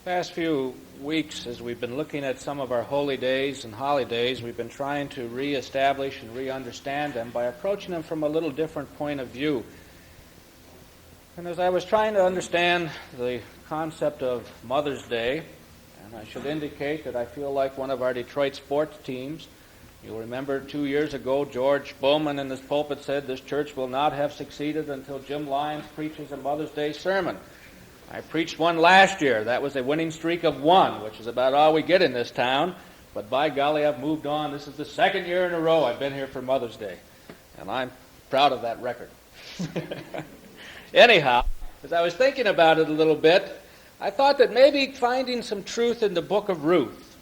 Past few weeks, as we've been looking at some of our holy days and holidays, we've been trying to reestablish and re-understand them by approaching them from a little different point of view. And as I was trying to understand the concept of Mother's Day, and I should indicate that I feel like one of our Detroit sports teams. You'll remember 2 years ago, George Bowman in his pulpit said this church will not have succeeded until Jim Lyons preaches a Mother's Day sermon. I preached one last year. That was a winning streak of one, which is about all we get in this town. But by golly, I've moved on. This is the second year in a row I've been here for Mother's Day. And I'm proud of that record. Anyhow, as I was thinking about it a little bit, I thought that maybe finding some truth in the book of Ruth.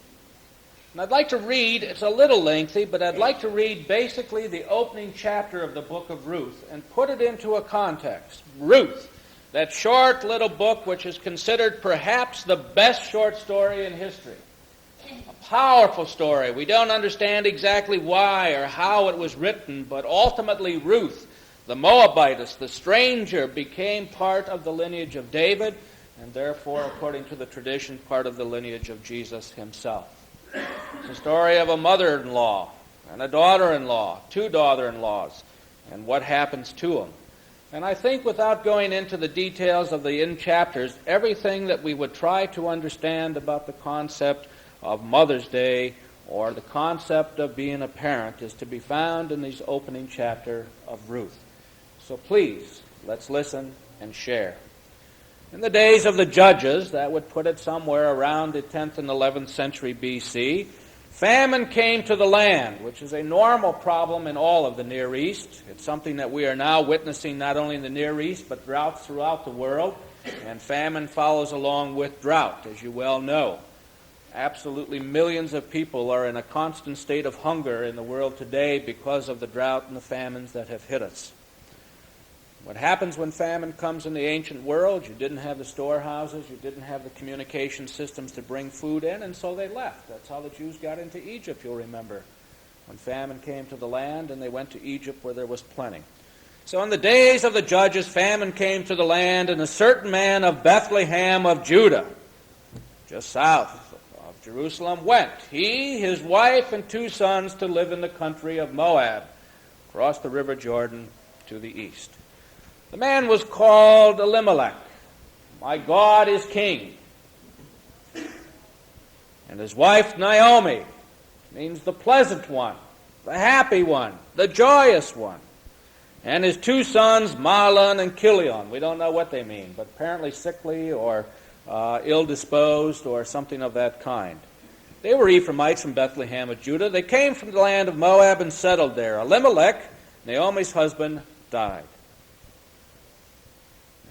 And I'd like to read, it's a little lengthy, but I'd like to read basically the opening chapter of the book of Ruth and put it into a context. Ruth. That short little book which is considered perhaps the best short story in history. A powerful story. We don't understand exactly why or how it was written, but ultimately Ruth, the Moabitess, the stranger, became part of the lineage of David, and therefore, according to the tradition, part of the lineage of Jesus himself. It's a story of a mother-in-law and a daughter-in-law, two daughter-in-laws, and what happens to them. And I think without going into the details of the end chapters, everything that we would try to understand about the concept of Mother's Day or the concept of being a parent is to be found in this opening chapter of Ruth. So please, let's listen and share. In the days of the judges, that would put it somewhere around the 10th and 11th century B.C., famine came to the land, which is a normal problem in all of the Near East. It's something that we are now witnessing not only in the Near East, but throughout the world. And famine follows along with drought, as you well know. Absolutely millions of people are in a constant state of hunger in the world today because of the drought and the famines that have hit us. What happens when famine comes in the ancient world? You didn't have the storehouses, you didn't have the communication systems to bring food in, and so they left. That's how the Jews got into Egypt, you'll remember, when famine came to the land, and they went to Egypt where there was plenty. So in the days of the judges, famine came to the land, and a certain man of Bethlehem of Judah, just south of Jerusalem, went, he, his wife, and 2 sons, to live in the country of Moab, across the river Jordan to the east. The man was called Elimelech. My God is king. And his wife Naomi means the pleasant one, the happy one, the joyous one. And his 2 sons, Mahlon and Chilion. We don't know what they mean, but apparently sickly or ill-disposed or something of that kind. They were Ephraimites from Bethlehem of Judah. They came from the land of Moab and settled there. Elimelech, Naomi's husband, died.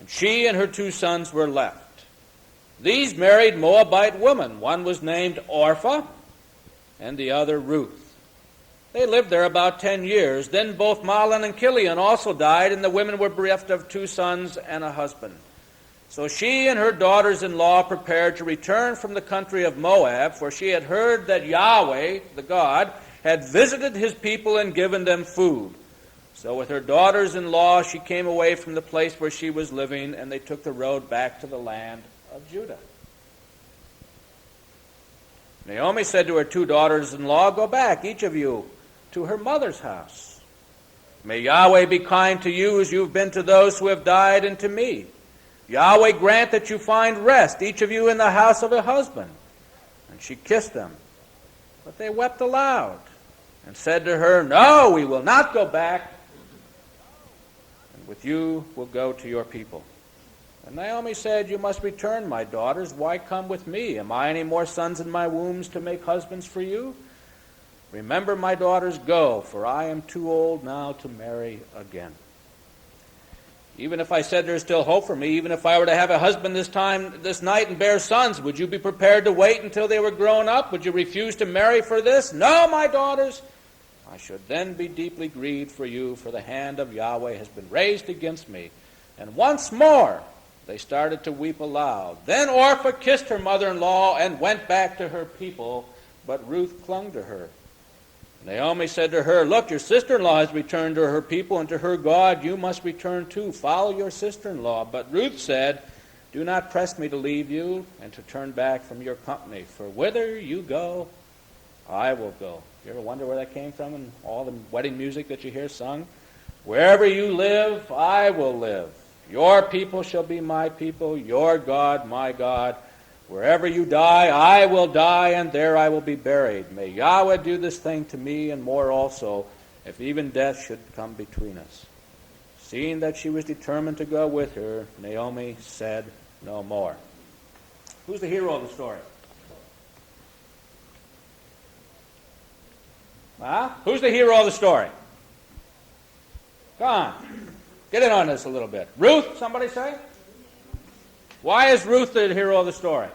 And she and her 2 sons were left. These married Moabite women. One was named Orpah, and the other Ruth. They lived there about 10 years. Then both Mahlon and Chilion also died, and the women were bereft of 2 sons and a husband. So she and her daughters-in-law prepared to return from the country of Moab, for she had heard that Yahweh, the God, had visited his people and given them food. So with her daughters-in-law, she came away from the place where she was living, and they took the road back to the land of Judah. Naomi said to her 2 daughters-in-law, go back, each of you, to her mother's house. May Yahweh be kind to you as you've been to those who have died and to me. Yahweh grant that you find rest, each of you in the house of a husband. And she kissed them. But they wept aloud and said to her, no, we will not go back. With you will go to your people. And Naomi said, you must return, my daughters. Why come with me? Am I any more sons in my wombs to make husbands for you? Remember, my daughters, go, for I am too old now to marry again. Even if I said there's still hope for me, even if I were to have a husband this night and bear sons, would you be prepared to wait until they were grown up? Would you refuse to marry for this? No, my daughters. I should then be deeply grieved for you, for the hand of Yahweh has been raised against me. And once more they started to weep aloud. Then Orpah kissed her mother-in-law and went back to her people, but Ruth clung to her. Naomi said to her, look, your sister-in-law has returned to her people and to her God. You must return too. Follow your sister-in-law. But Ruth said, Do not press me to leave you and to turn back from your company, for whither you go, I will go. You ever wonder where that came from and all the wedding music that you hear sung? Wherever you live, I will live. Your people shall be my people, your God, my God. Wherever you die, I will die, and there I will be buried. May Yahweh do this thing to me and more also, if even death should come between us. Seeing that she was determined to go with her, Naomi said no more. Who's the hero of the story? Huh? Who's the hero of the story? Come on. Get in on this a little bit. Ruth, somebody say? Why is Ruth the hero of the story?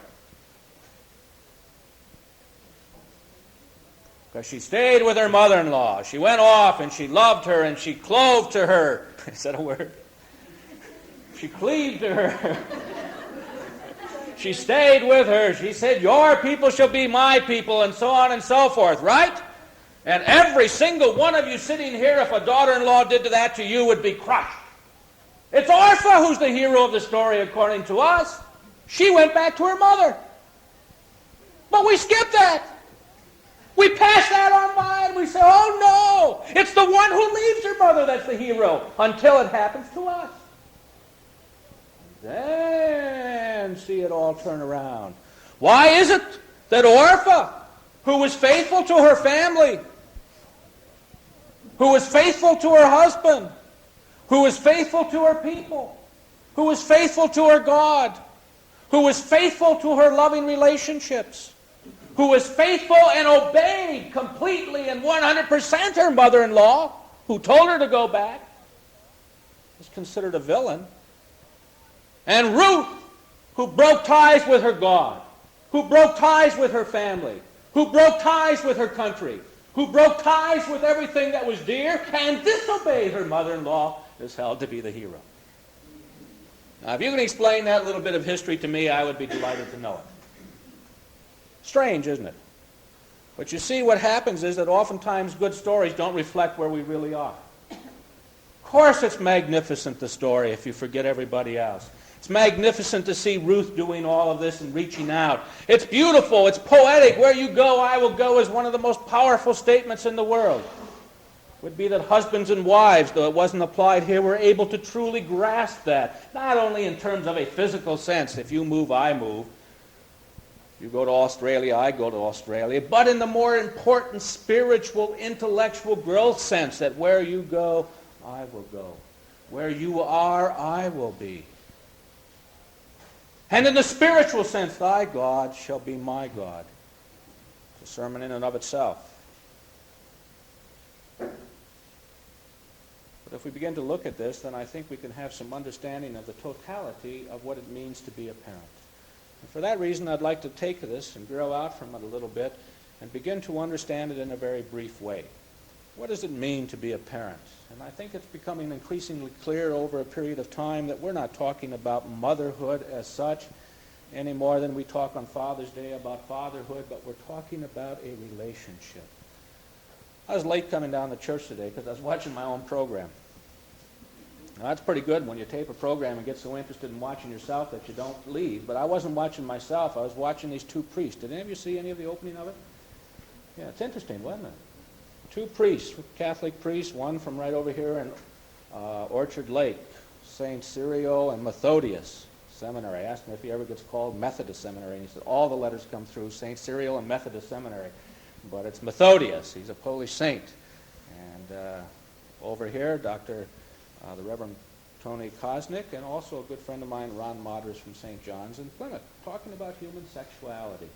Because she stayed with her mother-in-law. She went off and she loved her and she clove to her. Is that a word? She cleaved to her. She stayed with her. She said, your people shall be my people, and so on and so forth, right? And every single one of you sitting here, if a daughter-in-law did that to you, would be crushed. It's Orpha who's the hero of the story according to us. She went back to her mother. But we skip that. We pass that on by and we say, oh no, it's the one who leaves her mother that's the hero, until it happens to us. Then see it all turn around. Why is it that Orpha, who was faithful to her family, who was faithful to her husband, who was faithful to her people, who was faithful to her God, who was faithful to her loving relationships, who was faithful and obeyed completely and 100% her mother-in-law, who told her to go back, was considered a villain. And Ruth, who broke ties with her God, who broke ties with her family, who broke ties with her country, who broke ties with everything that was dear, and disobeyed her mother-in-law, is held to be the hero. Now, if you can explain that little bit of history to me, I would be delighted to know it. Strange, isn't it? But you see, what happens is that oftentimes good stories don't reflect where we really are. Of course it's magnificent, the story, if you forget everybody else. It's magnificent to see Ruth doing all of this and reaching out. It's beautiful. It's poetic. Where you go, I will go is one of the most powerful statements in the world. It would be that husbands and wives, though it wasn't applied here, were able to truly grasp that. Not only in terms of a physical sense, if you move, I move. You go to Australia, I go to Australia, but in the more important spiritual, intellectual growth sense that where you go, I will go. Where you are, I will be. And in the spiritual sense, thy God shall be my God. It's a sermon in and of itself. But if we begin to look at this, then I think we can have some understanding of the totality of what it means to be a parent. And for that reason, I'd like to take this and grow out from it a little bit and begin to understand it in a very brief way. What does it mean to be a parent? And I think it's becoming increasingly clear over a period of time that we're not talking about motherhood as such any more than we talk on Father's Day about fatherhood, but we're talking about a relationship. I was late coming down to church today because I was watching my own program. Now, that's pretty good when you tape a program and get so interested in watching yourself that you don't leave. But I wasn't watching myself. I was watching these two priests. Did any of you see any of the opening of it? Yeah, it's interesting, wasn't it? Two priests, Catholic priests, one from right over here in Orchard Lake, St. Cyril and Methodius Seminary. I asked him if he ever gets called Methodist Seminary, and he said all the letters come through St. Cyril and Methodist Seminary. But it's Methodius. He's a Polish saint. And over here, the Reverend Tony Kosnick, and also a good friend of mine, Ron Moders from St. John's in Plymouth, talking about human sexuality.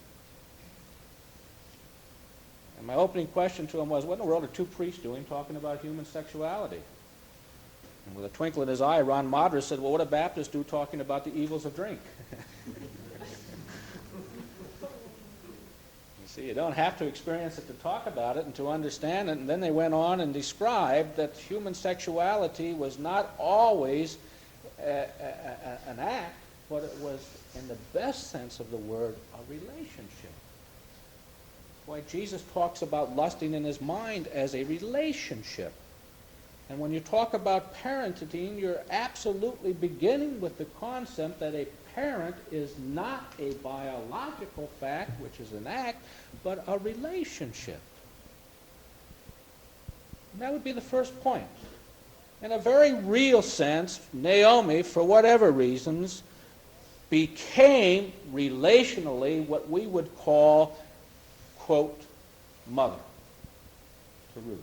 And my opening question to him was, what in the world are two priests doing talking about human sexuality? And with a twinkle in his eye, Ron Moders said, well, what do Baptists do talking about the evils of drink? See, you don't have to experience it to talk about it and to understand it. And then they went on and described that human sexuality was not always an act, but it was, in the best sense of the word, a relationship. That's why Jesus talks about lusting in his mind as a relationship. And when you talk about parenting, you're absolutely beginning with the concept that a parent is not a biological fact, which is an act, but a relationship. And that would be the first point. In a very real sense, Naomi, for whatever reasons, became relationally what we would call, quote, mother to Ruth.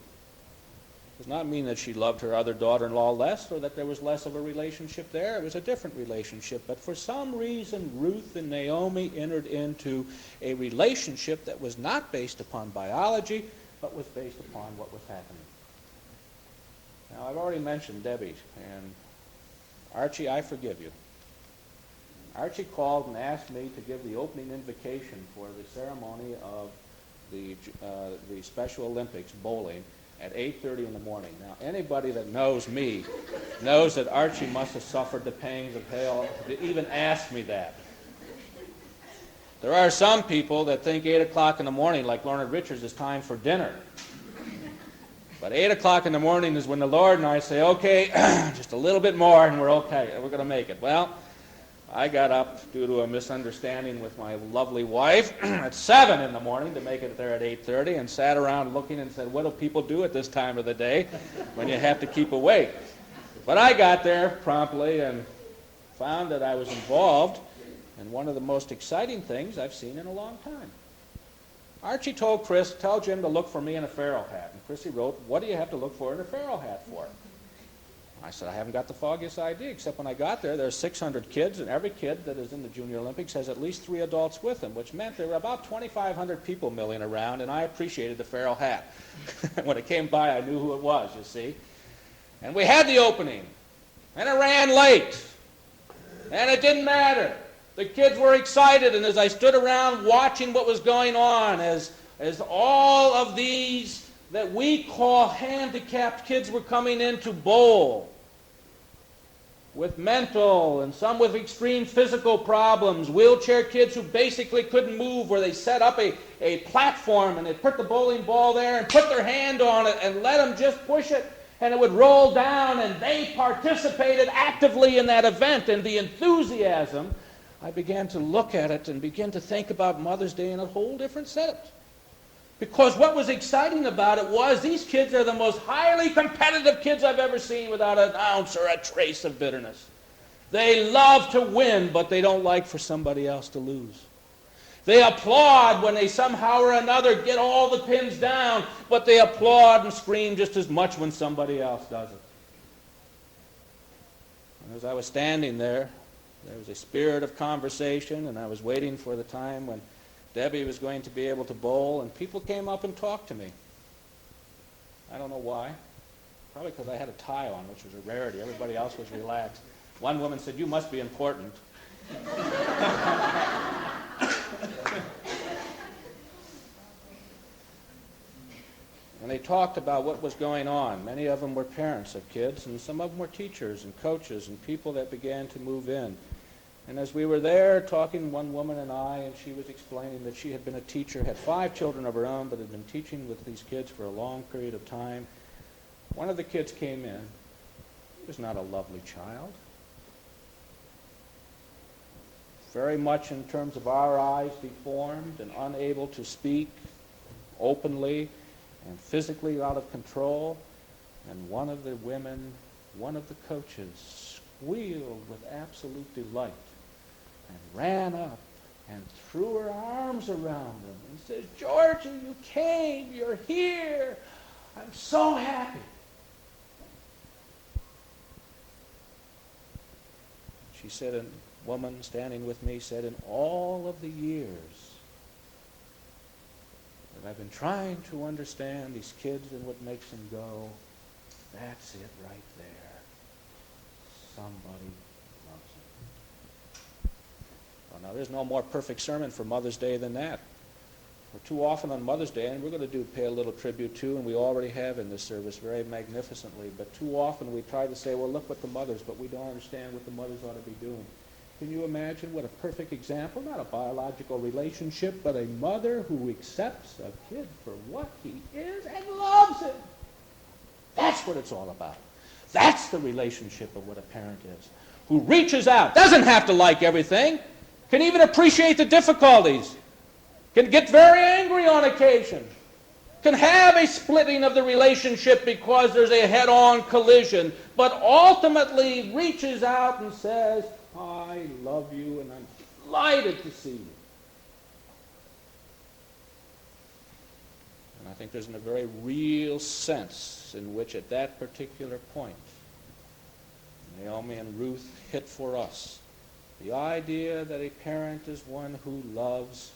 Does not mean that she loved her other daughter-in-law less or that there was less of a relationship there. It was a different relationship. But for some reason, Ruth and Naomi entered into a relationship that was not based upon biology, but was based upon what was happening. Now, I've already mentioned Debbie, and Archie, I forgive you. Archie called and asked me to give the opening invocation for the ceremony of the Special Olympics bowling at 8:30 in the morning. Now, anybody that knows me knows that Archie must have suffered the pangs of hell to even ask me that. There are some people that think 8 o'clock in the morning, like Lorna Richards, is time for dinner. But 8 o'clock in the morning is when the Lord and I say, okay, just a little bit more and we're okay, we're going to make it. Well, I got up due to a misunderstanding with my lovely wife at 7 in the morning to make it there at 8:30 and sat around looking and said, what do people do at this time of the day when you have to keep awake? But I got there promptly and found that I was involved in one of the most exciting things I've seen in a long time. Archie told Chris, tell Jim to look for me in a Pharaoh hat. And Chrissy wrote, what do you have to look for in a Pharaoh hat for? I said, I haven't got the foggiest idea, except when I got there, there's 600 kids, and every kid that is in the Junior Olympics has at least 3 adults with them, which meant there were about 2,500 people milling around, and I appreciated the Pharaoh hat. When it came by, I knew who it was, you see. And we had the opening, and it ran late, and it didn't matter. The kids were excited, and as I stood around watching what was going on, as all of these that we call handicapped kids were coming in to bowl, with mental and some with extreme physical problems, wheelchair kids who basically couldn't move, where they set up a platform and they put the bowling ball there and put their hand on it and let them just push it and it would roll down, and they participated actively in that event. And the enthusiasm, I began to look at it and begin to think about Mother's Day in a whole different sense. Because what was exciting about it was these kids are the most highly competitive kids I've ever seen without an ounce or a trace of bitterness. They love to win, but they don't like for somebody else to lose. They applaud when they somehow or another get all the pins down, but they applaud and scream just as much when somebody else does it. And as I was standing there was a spirit of conversation, and I was waiting for the time when Debbie was going to be able to bowl, and people came up and talked to me. I don't know why. Probably because I had a tie on, which was a rarity. Everybody else was relaxed. One woman said, you must be important. And they talked about what was going on. Many of them were parents of kids, and some of them were teachers and coaches and people that began to move in. And as we were there talking, one woman and I, and she was explaining that she had been a teacher, had 5 children of her own, but had been teaching with these kids for a long period of time. One of the kids came in. He was not a lovely child. Very much in terms of our eyes deformed and unable to speak openly and physically out of control. And one of the women, one of the coaches, squealed with absolute delight and ran up and threw her arms around him and said, Georgie, you came, you're here, I'm so happy. She said, a woman standing with me said, in all of the years that I've been trying to understand these kids and what makes them go, that's it right there. Somebody loves them. Well, now, there's no more perfect sermon for Mother's Day than that. We're too often on Mother's Day, and we're going to pay a little tribute too, and we already have in this service very magnificently, but too often we try to say, well, look what the mothers, but we don't understand what the mothers ought to be doing. Can you imagine what a perfect example, not a biological relationship, but a mother who accepts a kid for what he is and loves him. That's That's what it's all about. That's the relationship of what a parent is, who reaches out, doesn't have to like everything, can even appreciate the difficulties, can get very angry on occasion, can have a splitting of the relationship because there's a head-on collision, but ultimately reaches out and says, I love you and I'm delighted to see you. And I think there's a very real sense in which at that particular point, Naomi and Ruth hit for us the idea that a parent is one who loves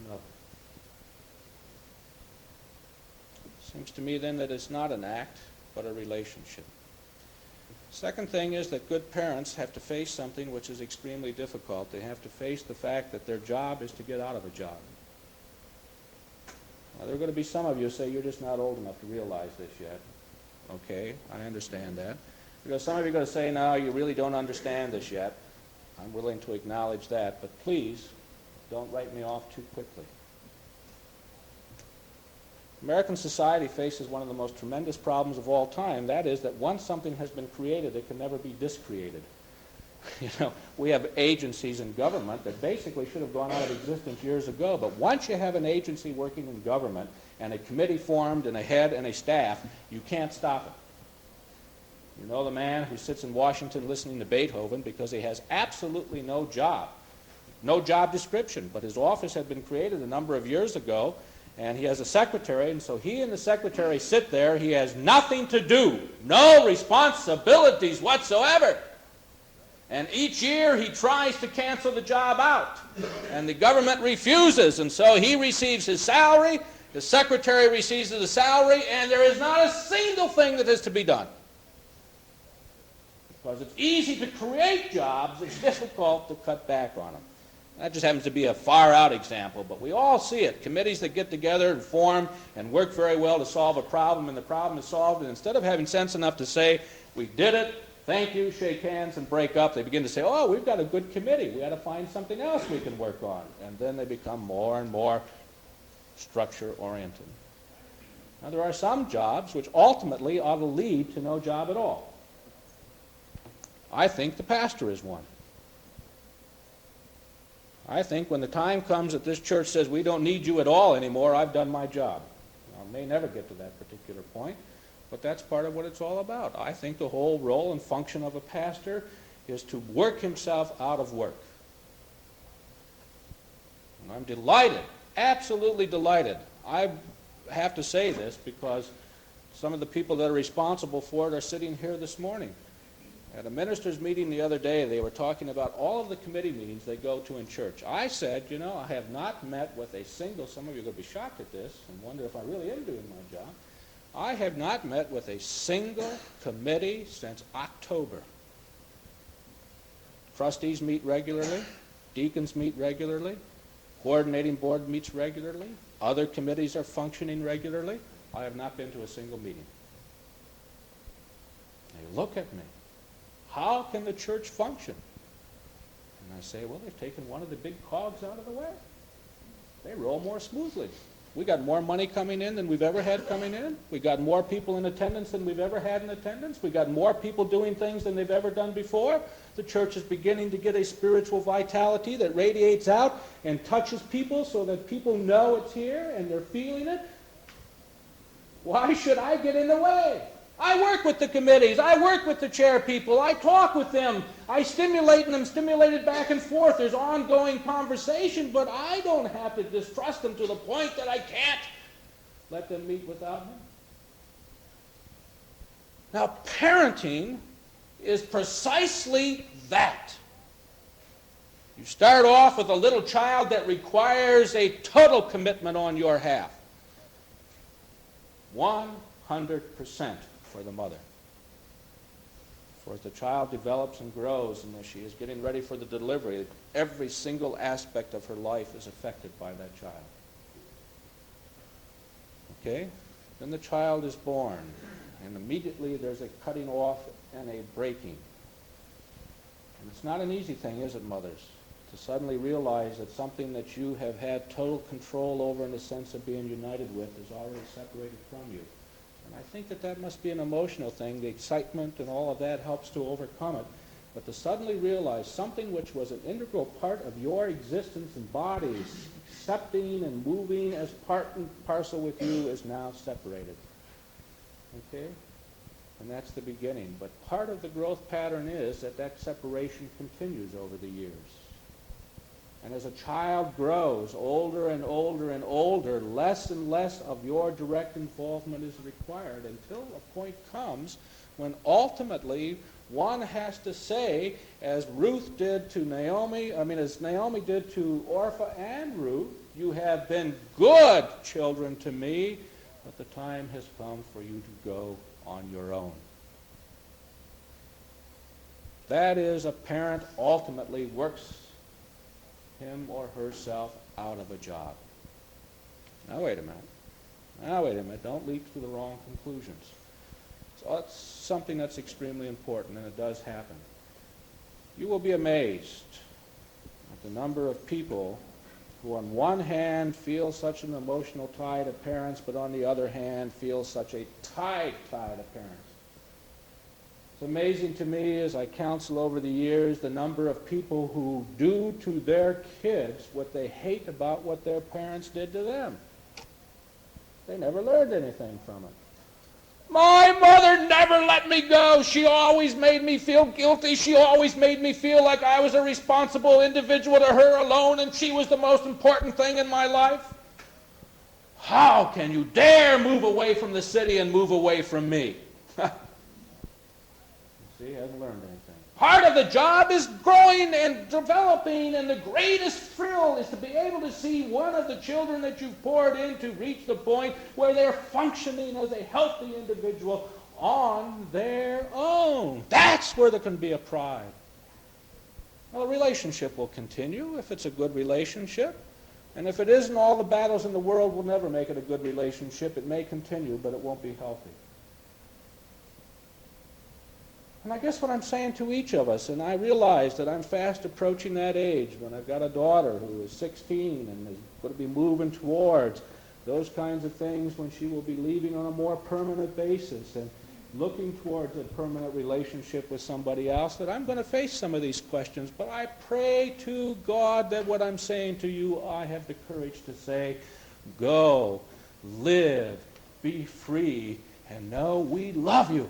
another. Seems to me then that it's not an act, but a relationship. Second thing is that good parents have to face something which is extremely difficult. They have to face the fact that their job is to get out of a job. Now, there are going to be some of you who say, you're just not old enough to realize this yet. Okay, I understand that. Because some of you are going to say, no, you really don't understand this yet. I'm willing to acknowledge that, but please don't write me off too quickly. American society faces one of the most tremendous problems of all time. That is that once something has been created, it can never be discreated. You know, we have agencies in government that basically should have gone out of existence years ago. But once you have an agency working in government and a committee formed and a head and a staff, you can't stop it. You know the man who sits in Washington listening to Beethoven because he has absolutely no job description, but his office had been created a number of years ago, and he has a secretary, and so he and the secretary sit there. He has nothing to do, no responsibilities whatsoever. And each year he tries to cancel the job out, and the government refuses, and so he receives his salary, the secretary receives his salary, and there is not a single thing that is to be done. Because it's easy to create jobs, it's difficult to cut back on them. That just happens to be a far-out example, but we all see it. Committees that get together and form and work very well to solve a problem, and the problem is solved, and instead of having sense enough to say, we did it, thank you, shake hands, and break up, they begin to say, oh, we've got a good committee. We got to find something else we can work on. And then they become more and more structure-oriented. Now, there are some jobs which ultimately ought to lead to no job at all. I think the pastor is one. I think when the time comes that this church says we don't need you at all anymore, I've done my job. I may never get to that particular point, but that's part of what it's all about. I think the whole role and function of a pastor is to work himself out of work. And I'm delighted, absolutely delighted. I have to say this because some of the people that are responsible for it are sitting here this morning. At a minister's meeting the other day, they were talking about all of the committee meetings they go to in church. I said, you know, I have not met with a single, some of you are going to be shocked at this and wonder if I really am doing my job. I have not met with a single committee since October. Trustees meet regularly. Deacons meet regularly. Coordinating board meets regularly. Other committees are functioning regularly. I have not been to a single meeting. They look at me. How can the church function? And I say, well, they've taken one of the big cogs out of the way. They roll more smoothly. We got more money coming in than we've ever had coming in. We got more people in attendance than we've ever had in attendance. We got more people doing things than they've ever done before. The church is beginning to get a spiritual vitality that radiates out and touches people so that people know it's here and they're feeling it. Why should I get in the way? I work with the committees. I work with the chair people. I talk with them. I stimulate them, stimulated back and forth. There's ongoing conversation, but I don't have to distrust them to the point that I can't let them meet without me. Now, parenting is precisely that. You start off with a little child that requires a total commitment on your half. 100%. For the mother. For as the child develops and grows and as she is getting ready for the delivery, every single aspect of her life is affected by that child. Okay? Then the child is born, and immediately there's a cutting off and a breaking. And it's not an easy thing, is it, mothers, to suddenly realize that something that you have had total control over in the sense of being united with is already separated from you. And I think that that must be an emotional thing. The excitement and all of that helps to overcome it. But to suddenly realize something which was an integral part of your existence and bodies, accepting and moving as part and parcel with you, is now separated. Okay? And that's the beginning. But part of the growth pattern is that that separation continues over the years. And as a child grows older and older and older, less and less of your direct involvement is required until a point comes when ultimately one has to say, as Ruth did to Naomi, as Naomi did to Orpah and Ruth, you have been good children to me, but the time has come for you to go on your own. That is, a parent ultimately works him or herself out of a job. Now wait a minute. Don't leap to the wrong conclusions. So it's something that's extremely important, and it does happen. You will be amazed at the number of people who on one hand feel such an emotional tie to parents, but on the other hand feel such a tie to parents. It's amazing to me as I counsel over the years the number of people who do to their kids what they hate about what their parents did to them. They never learned anything from it. My mother never let me go. She always made me feel guilty. She always made me feel like I was a responsible individual to her alone, and she was the most important thing in my life. How can you dare move away from the city and move away from me? See, he hasn't learned anything. Part of the job is growing and developing, and the greatest thrill is to be able to see one of the children that you've poured into reach the point where they're functioning as a healthy individual on their own. That's where there can be a pride. Well, a relationship will continue if it's a good relationship. And if it isn't, all the battles in the world will never make it a good relationship. It may continue, but it won't be healthy. And I guess what I'm saying to each of us, and I realize that I'm fast approaching that age when I've got a daughter who is 16 and is going to be moving towards those kinds of things when she will be leaving on a more permanent basis and looking towards a permanent relationship with somebody else, that I'm going to face some of these questions. But I pray to God that what I'm saying to you, I have the courage to say, go, live, be free, and know we love you.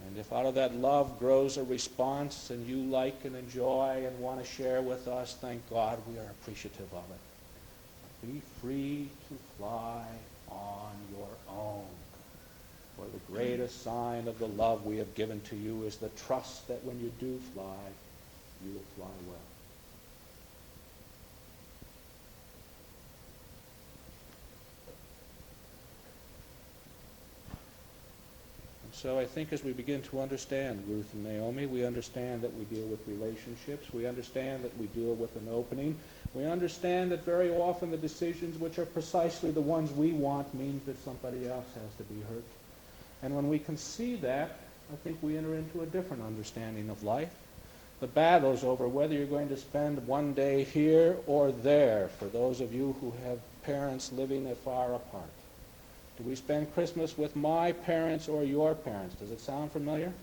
And if out of that love grows a response and you like and enjoy and want to share with us, thank God we are appreciative of it. Be free to fly on your own. For the greatest sign of the love we have given to you is the trust that when you do fly, you will fly well. So I think as we begin to understand Ruth and Naomi, we understand that we deal with relationships. We understand that we deal with an opening. We understand that very often the decisions which are precisely the ones we want means that somebody else has to be hurt. And when we can see that, I think we enter into a different understanding of life. The battles over whether you're going to spend one day here or there, for those of you who have parents living far apart. Do we spend Christmas with my parents or your parents? Does it sound familiar?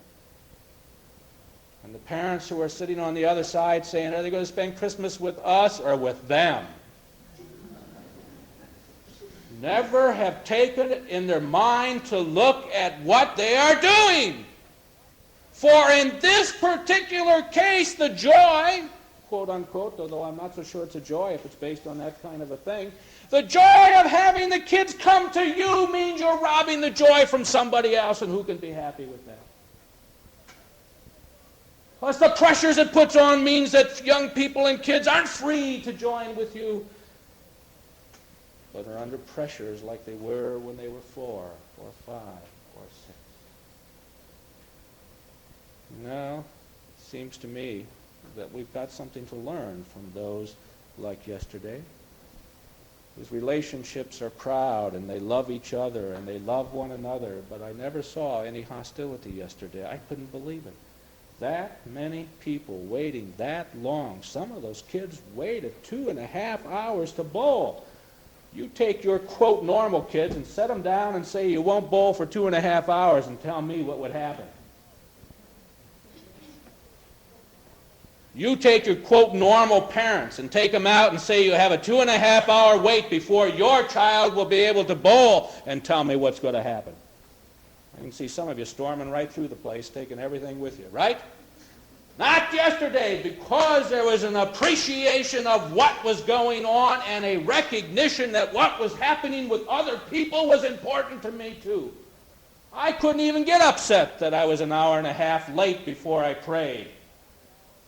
And the parents who are sitting on the other side saying, are they going to spend Christmas with us or with them? Never have taken it in their mind to look at what they are doing. For in this particular case, the joy, quote unquote, although I'm not so sure it's a joy if it's based on that kind of a thing, the joy of having the kids come to you means you're robbing the joy from somebody else, and who can be happy with that? Plus the pressures it puts on means that young people and kids aren't free to join with you, but are under pressures like they were when they were 4 or 5 or 6. Now, it seems to me that we've got something to learn from those like yesterday. Whose relationships are proud and they love each other and they love one another, but I never saw any hostility yesterday. I couldn't believe it. That many people waiting that long. Some of those kids waited 2.5 hours to bowl. You take your, quote, normal kids and set them down and say you won't bowl for 2.5 hours and tell me what would happen. You take your, quote, normal parents and take them out and say you have a 2.5-hour wait before your child will be able to bowl and tell me what's going to happen. I can see some of you storming right through the place, taking everything with you, right? Not yesterday, because there was an appreciation of what was going on and a recognition that what was happening with other people was important to me too. I couldn't even get upset that I was an hour and a half late before I prayed,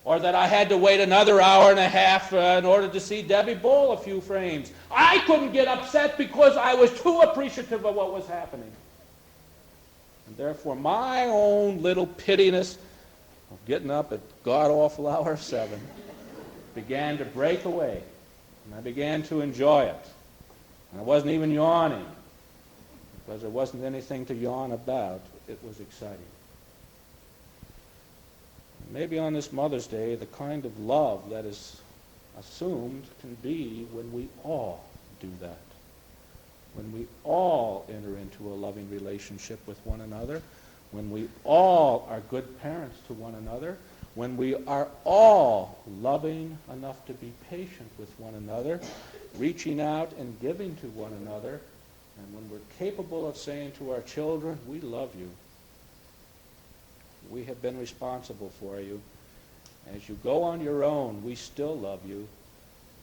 or that I had to wait another hour and a half in order to see Debbie bowl a few frames. I couldn't get upset because I was too appreciative of what was happening. And therefore, my own little pittiness of getting up at god-awful hour 7 began to break away, and I began to enjoy it. And I wasn't even yawning, because there wasn't anything to yawn about. It was exciting. Maybe on this Mother's Day, the kind of love that is assumed can be when we all do that. When we all enter into a loving relationship with one another, when we all are good parents to one another, when we are all loving enough to be patient with one another, reaching out and giving to one another, and when we're capable of saying to our children, we love you. We have been responsible for you. As you go on your own, we still love you.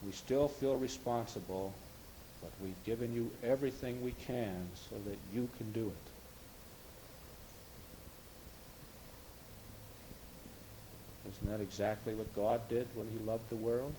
We still feel responsible, but we've given you everything we can so that you can do it. Isn't that exactly what God did when he loved the world?